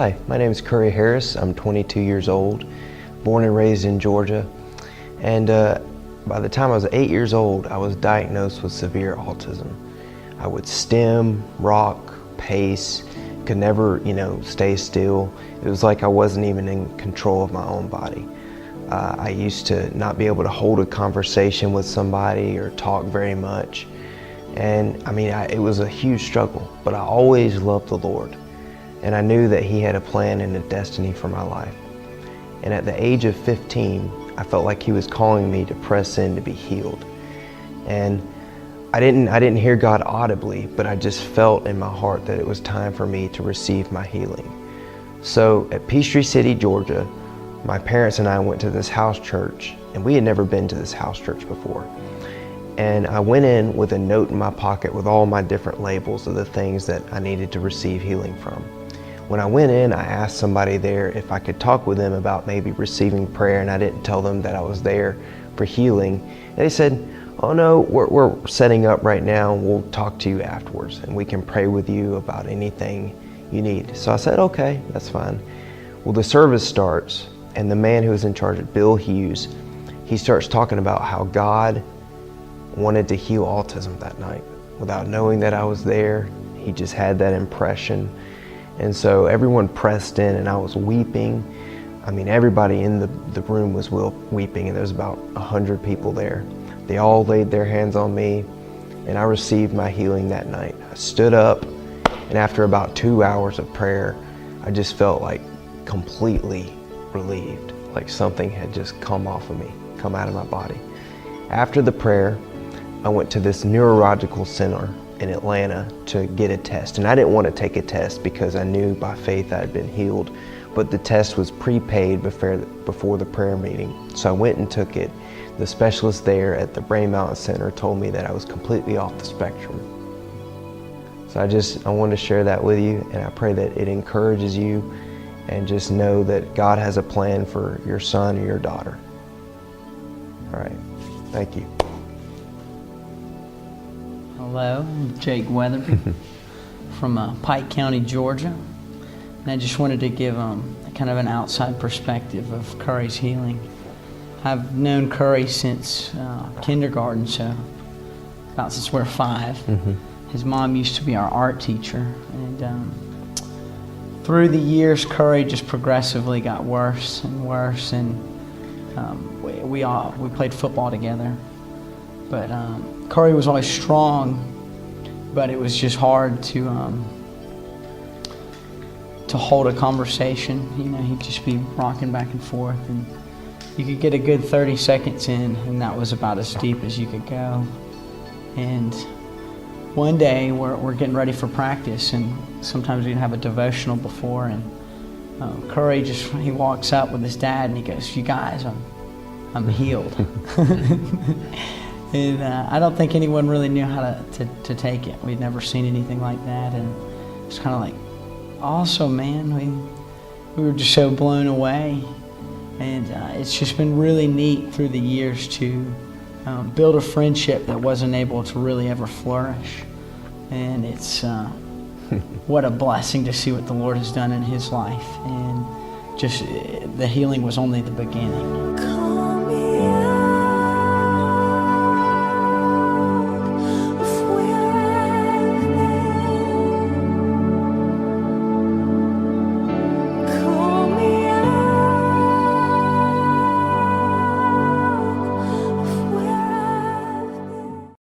Hi, my name is Curry Harris. I'm 22 years old, born and raised in Georgia. And by the time I was 8 years old, I was diagnosed with severe autism. I would stim, rock, pace, could never, stay still. It was like I wasn't even in control of my own body. I used to not be able to hold a conversation with somebody or talk very much. And it was a huge struggle, but I always loved the Lord. And I knew that He had a plan and a destiny for my life. And at the age of 15, I felt like He was calling me to press in to be healed. And I didn't hear God audibly, but I just felt in my heart that it was time for me to receive my healing. So at Peachtree City, Georgia, my parents and I went to this house church, and we had never been to this house church before. And I went in with a note in my pocket with all my different labels of the things that I needed to receive healing from. When I went in, I asked somebody there if I could talk with them about maybe receiving prayer, and I didn't tell them that I was there for healing. And they said, "Oh no, we're setting up right now, and we'll talk to you afterwards, and we can pray with you about anything you need." So I said, "Okay, that's fine." Well, the service starts, and the man who was in charge, Bill Hughes, he starts talking about how God wanted to heal autism that night. Without knowing that I was there, he just had that impression. And so everyone pressed in, and I was weeping. Everybody in the room was weeping, and there was about 100 people there. They all laid their hands on me, and I received my healing that night. I stood up, and after about 2 hours of prayer, I just felt like completely relieved, like something had just come off of me, come out of my body. After the prayer, I went to this neurological center in Atlanta to get a test. And I didn't want to take a test because I knew by faith I had been healed, but the test was prepaid before the prayer meeting. So I went and took it. The specialist there at the Brain Mountain Center told me that I was completely off the spectrum. So I wanted to share that with you, and I pray that it encourages you, and just know that God has a plan for your son or your daughter. All right, thank you. Hello, I'm Jake Weatherby from Pike County, Georgia. And I just wanted to give kind of an outside perspective of Curry's healing. I've known Curry since kindergarten, so about since we're 5. Mm-hmm. His mom used to be our art teacher. And through the years, Curry just progressively got worse and worse. And we played football together. But Curry was always strong, but it was just hard to hold a conversation. He'd just be rocking back and forth, and you could get a good 30 seconds in, and that was about as deep as you could go. And one day we're getting ready for practice, and sometimes we'd have a devotional before, and Curry he walks up with his dad, and he goes, "You guys, I'm healed." And I don't think anyone really knew how to take it. We'd never seen anything like that, and it's kind of like, awesome, man. We were just so blown away, and it's just been really neat through the years to build a friendship that wasn't able to really ever flourish. And it's what a blessing to see what the Lord has done in his life, and just the healing was only the beginning.